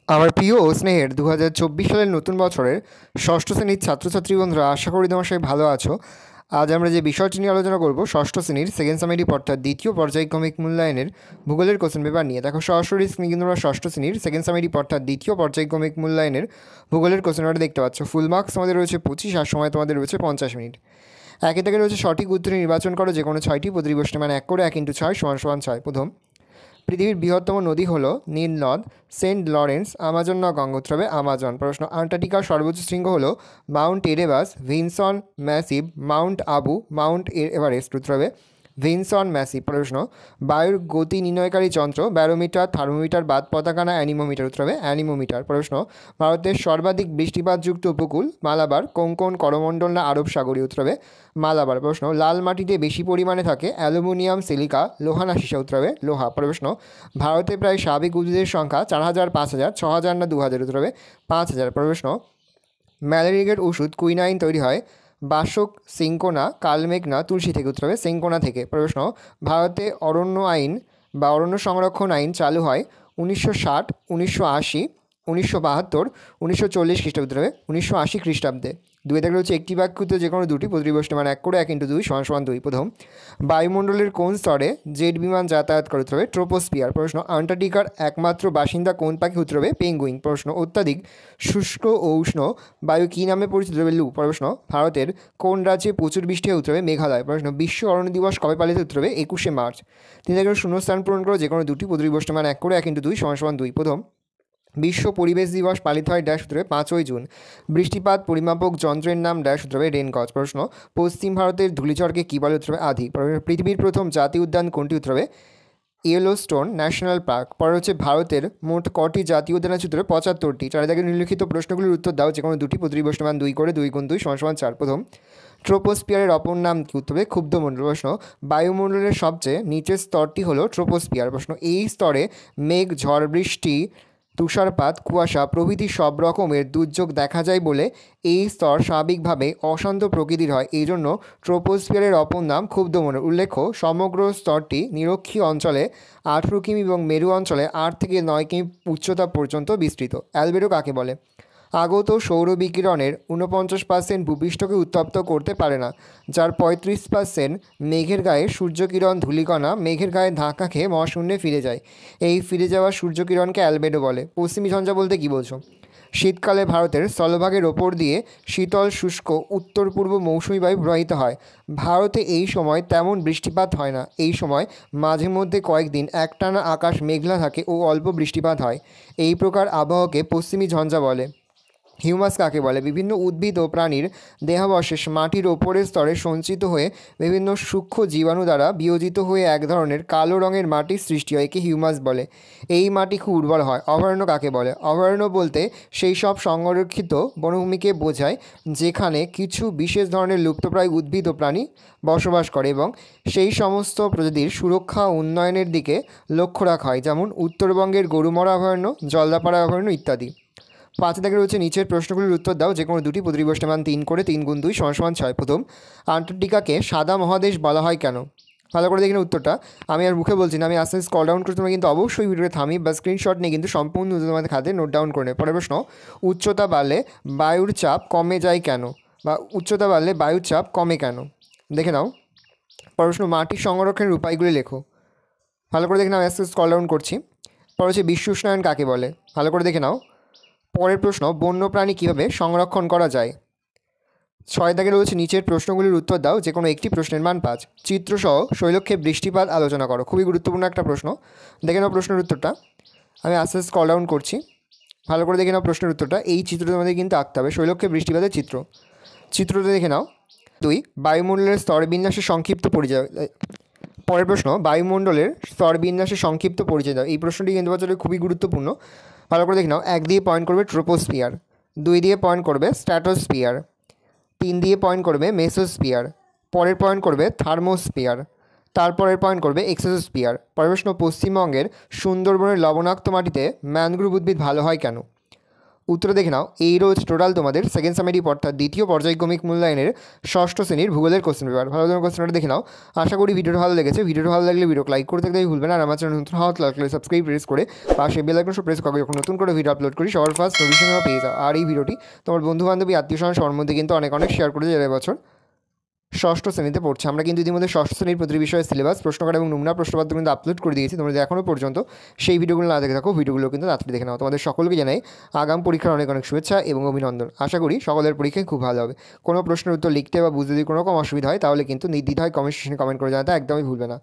আমার প্রিয় ও স্নেহের 2024 সালের নতুন বছরের ষষ্ঠ শ্রেণীর ছাত্রছাত্রী বন্ধুরা, আশা করি তোমার সবাই ভালো আছো। আজ আমরা যে বিষয়টি নিয়ে আলোচনা করব ষষ্ঠ শ্রেণীর সেকেন্ড সামেটিভ অর্থাৎ দ্বিতীয় পর্যায়ক্রমিক মূল্যায়নের ভূগোলের কোশ্চেন পেপার নিয়ে। দেখো সরাসরি স্ক্রিনে কিন্তু আমরা ষষ্ঠ শ্রেণীর সেকেন্ড সামেটিভ অর্থাৎ দ্বিতীয় পর্যায়ক্রমিক মূল্যায়নের ভূগোলের কোশ্চেন পেপারটা দেখতে পাচ্ছ। ফুল মার্কস আমাদের রয়েছে 25 আর সময় তোমাদের রয়েছে 50 মিনিট। একে থেকে রয়েছে সঠিক উত্তরে নির্বাচন করো যে কোনো ছয়টি, প্রতিটি প্রশ্নে মানে 1 করে 1 × 6 = 6। প্রথম, পৃথিবীর বৃহত্তম নদী হলো নীল নদ, সেন্ট লরেন্স, আমাজন না গঙ্গোত্রবে, আমাজন। প্রশ্ন, আন্টার্কটিকার সর্বোচ্চ শৃঙ্গ হলো Mount Erebus, Vinson Massif, Mount Abu, Mount Everest. উত্তর হবে ভিনসন ম্যাসিভ। প্রশ্ন, বায়ুর গতি নির্ণয়কারী যন্ত্র ব্যারোমিটার, থার্মোমিটার, বাদ পতাকা না অ্যানিমোমিটার। উত্তর হবে অ্যানিমোমিটার। প্রশ্ন, ভারতের সর্বাধিক বৃষ্টিপাতযুক্ত উপকূল মালাবার, কোঙ্কন, করমণ্ডল না আরব সাগরী। উত্তর হবে মালাবার। প্রশ্ন, লাল মাটিতে বেশি পরিমাণে থাকে অ্যালুমিনিয়াম, সিলিকা, লোহা না সীসা। উত্তর হবে লোহা। প্রশ্ন, ভারতে প্রায় স্বাভাবিক উদ্ভিদের সংখ্যা 4000, 5000, 6000 না 2000। উত্তর হবে 5000। প্রশ্ন, ম্যালেরিয়ার ওষুধ কুইনাইন তৈরি হয় বাসক, সিঙ্কোনা, কালমেঘ না তুলসী থেকে। উত্তর হবে সিঙ্কোনা থেকে। প্রশ্ন, ভারতে অরণ্য আইন বা অরণ্য সংরক্ষণ আইন চালু হয় 1960, 1980, 1972, 1940 খ্রিস্টাব্দে। উত্তর হবে 1980 খ্রিস্টাব্দে। দুই থেকে রয়েছে একটি বাক্যতে যে কোনো দুটি, প্রতিটি প্রশ্নে মানে 1 করে 1 × 2 = 2। প্রথম, বায়ুমণ্ডলের কোন স্তরে জেট বিমান যাতায়াত করে? উত্তর হবে ট্রোপোস্ফিয়ার। প্রশ্ন, আন্টার্কটিকার একমাত্র বাসিন্দা কোন পাখি? উত্তর হবে পেঙ্গুইন। প্রশ্ন, অত্যাধিক শুষ্ক ও উষ্ণ বায়ু কী নামে পরিচিত? হবে লু। প্রশ্ন, ভারতের কোন রাজ্যে প্রচুর বৃষ্টি হয়? উত্তর হবে মেঘালয়। প্রশ্ন, বিশ্ব অরণ্য দিবস কবে পালিত? উত্তর হবে 21শে মার্চ। তিন থেকে শূন্যস্থান পূরণ করো যে কোনো দুটি, প্রতিটি প্রশ্নে মানে 1 করে 1 × 2 = 2। প্রথম, বিশ্ব পরিবেশ দিবস পালিত হয় ড্যাশ। উত্তরে 5ই জুন। বৃষ্টিপাত পরিমাপক যন্ত্রের নাম ড্যাশ। উত্তর হবে রেনগজ। প্রশ্ন, পশ্চিম ভারতের ধূলিঝড়কে কী বলে? উত্তর হবে আধি। পৃথিবীর প্রথম জাতীয় উদ্যান কোনটি? উত্তর হবে ইয়েলোস্টোন ন্যাশনাল পার্ক। পরে হচ্ছে ভারতের মোট কটি জাতীয় উদ্যান আছে? উত্তরে 75টি। চারিদিকে নিম্নলিখিত প্রশ্নগুলির উত্তর দাও যে কোনো দুটি, প্রতিটি প্রশ্ন মান 2 করে 2 × 2 = 4। প্রথম, ট্রোপোস্ফিয়ারের অপর নাম কি? উত্তর হবে ক্ষুব্ধমণ্ডল। প্রশ্ন, বায়ুমণ্ডলের সবচেয়ে নিচের স্তরটি হলো ট্রোপোস্ফিয়ার। প্রশ্ন, এই স্তরে মেঘ, ঝড় বৃষ্টি, তুষারপাত, কুয়াশা প্রভৃতি সব রকমের দুর্যোগ দেখা যায় বলে এই স্তর স্বাভাবিকভাবে অশান্ত প্রকৃতির হয়। এই জন্য ট্রোপোস্ফিয়ারের অপর নাম ক্ষুব্ধমণ্ডল। উল্লেখ্য, সমগ্র স্তরটি নিরক্ষীয় অঞ্চলে 18 কিমি এবং মেরু অঞ্চলে 8 থেকে 9 কিমি উচ্চতা পর্যন্ত বিস্তৃত। অ্যালবেডো কাকে বলে? আগত সৌর বিকিরণের 49% ভূপৃষ্ঠকে উত্তপ্ত করতে পারে না, যার 35% মেঘের গায়ে সূর্যকিরণ ধূলিকণা মেঘের গায়ে ধাক্কা খেয়ে মহাশূন্যে ফিরে যায়। এই ফিরে যাওয়া সূর্যকিরণকে অ্যালবেডো বলে। পশ্চিমী ঝঞ্ঝা বলতে কী বোঝো? শীতকালে ভারতের স্থলভাগের ওপর দিয়ে শীতল শুষ্ক উত্তর পূর্ব মৌসুমী বায়ু প্রবাহিত হয়। ভারতে এই সময় তেমন বৃষ্টিপাত হয় না। এই সময় মাঝে মধ্যে কয়েকদিন একটানা আকাশ মেঘলা থাকে ও অল্প বৃষ্টিপাত হয়। এই প্রকার আবহাওয়াকে পশ্চিমী ঝঞ্ঝা বলে। হিউমাস কাকে বলে? বিভিন্ন উদ্ভিদ ও প্রাণীর দেহাবশেষ মাটির ওপরের স্তরে সঞ্চিত হয়ে বিভিন্ন সূক্ষ্ম জীবাণু দ্বারা বিয়োজিত হয়ে এক ধরনের কালো রঙের মাটির সৃষ্টি হয়। একে হিউমাস বলে। এই মাটি খুব উর্বর হয়। অভয়ারণ্য কাকে বলে? অভয়ারণ্য বলতে সেই সব সংরক্ষিত বনভূমিকে বোঝায় যেখানে কিছু বিশেষ ধরনের লুপ্তপ্রায় উদ্ভিদ ও প্রাণী বসবাস করে এবং সেই সমস্ত প্রজাতির সুরক্ষা ও উন্নয়নের দিকে লক্ষ্য রাখা হয়, যেমন উত্তরবঙ্গের গরুমরা অভয়ারণ্য, জলদাপাড়া অভয়ারণ্য ইত্যাদি। 5 থেকে রয়েছে নিচের প্রশ্নগুলির উত্তর দাও যে কোনো দুটি, প্রতিটি প্রশ্নের মান 3 করে 3 × 2 = 6। প্রথম, আন্টার্কটিকাকে সাদা মহাদেশ বলা হয় কেন? ভালো করে দেখে নাও উত্তরটা। আমি আর মুখে বলছি না, আমি আস্তে আস্তে স্ক্রল ডাউন করে তোমরা কিন্তু অবশ্যই ভিডিওতে থামি বা স্ক্রিনশট নিয়ে কিন্তু সম্পূর্ণ তোমাদের খাতে নোট ডাউন করে নেবে। পরের প্রশ্ন, উচ্চতা বাড়লে বায়ুর চাপ কমে যায় কেন? বা উচ্চতা বাড়লে বায়ুর চাপ কমে কেন? দেখে নাও। প্রশ্ন, মাটির সংরক্ষণের উপায়গুলি লেখো। ভালো করে দেখে নাও, আস্তে আস্তে স্ক্রল ডাউন করছি। পরে হচ্ছে বিশ্ব উষ্ণায়ন কাকে বলে? ভালো করে দেখে নাও। পরের প্রশ্ন, বন্যপ্রাণী কীভাবে সংরক্ষণ করা যায়? 6 দাগে রয়েছে নিচের প্রশ্নগুলির উত্তর দাও যে কোনো একটি প্রশ্নের মান 5। চিত্রসহ শৈলক্ষে বৃষ্টিপাত আলোচনা করো। খুবই গুরুত্বপূর্ণ একটা প্রশ্ন। দেখে নাও প্রশ্নের উত্তরটা। আমি আস্তে আস্তে স্ক্রল ডাউন করছি। ভালো করে দেখে নাও প্রশ্নের উত্তরটা। এই চিত্রটা তোমাদের কিন্তু আঁকতে হবে, শৈলক্ষে বৃষ্টিপাতের চিত্র। চিত্রটা দেখে নাও। 2, বায়ুমণ্ডলের স্তরবিন্যাসের সংক্ষিপ্ত পরিচয়। পরের প্রশ্ন, বায়ুমণ্ডলের স্তরবিন্যাসের সংক্ষিপ্ত পরিচয় দাও। এই প্রশ্নটি কিন্তু বাচ্চাদের খুবই গুরুত্বপূর্ণ। ভালো করে দেখে নাও। 1 দিয়ে পয়েন্ট করবে ট্রোপোস্ফিয়ার, 2 দিয়ে পয়েন্ট করবে স্ট্র্যাটোস্ফিয়ার, 3 দিয়ে পয়েন্ট করবে মেসোস্ফিয়ার, পরের পয়েন্ট করবে থার্মোস্ফিয়ার, তারপরের পয়েন্ট করবে এক্সোস্ফিয়ার। পরের প্রশ্ন, পশ্চিমবঙ্গের সুন্দরবনের লবণাক্ত মাটিতে ম্যানগ্রোভ উদ্ভিদ ভালো হয় কেন? উত্তর দেখে নাও। এই রোজ টোটাল তোমাদের সেকেন্ড সামেটিভ অর্থাৎ দ্বিতীয় পর্যায়ক্রমিক মূল্যায়নের ষষ্ঠ শ্রেণীর ভূগোলের কোশ্চেন পেপার। ভালো ধরনের কোশ্চেনটা দেখে নাও। আশা করি ভিডিওটা ভালো লেগেছে। ভিডিওটা ভালো লাগলে ভিডিও লাইক করতে দেখতে ভুলবে না। আর আমার চ্যানেল নতুন হওয়া লাগলে সাবস্ক্রাইব প্রেস করে পাশে বেল আইকন প্রেস করে যখন নতুন করে ভিডিও আপলোড করি সবার ফার্স্ট নোটিফিকেশন পেয়ে যাও। আর এই ভিডিওটি তোমার বন্ধু বান্ধবী আত্মীয় স্বজন সবার মধ্যে কিন্তু অনেক শেয়ার করে যাবে। বছর ষষ্ঠ শ্রেণীতে পড়ছে। আমরা কিন্তু ইতিমধ্যে ষষ্ঠ শ্রেণীর প্রতি বিষয়ের সিলেবাস, প্রশ্নকার এবং নমুনা প্রশ্নপত্র কিন্তু আপলোড করে দিয়েছি। তোমরা যদি এখনও পর্যন্ত সেই ভিডিওগুলো না দেখে থাকো, ভিডিওগুলো কিন্তু তাড়াতাড়ি দেখে নাও। তোমাদের সকলকে জানাই আগাম পরীক্ষার অনেক শুভেচ্ছা এবং অভিনন্দন। আশা করি সকলের পরীক্ষায় খুব ভালো হবে। কোনো প্রশ্নের উত্তর লিখতে বা বুঝতে যদি কোনো রকম অসুবিধা হয় তাহলে কিন্তু নির্দ্বিধায় কমেন্ট সেকশনে কমেন্ট করে জানাতে একদমই ভুলবে না।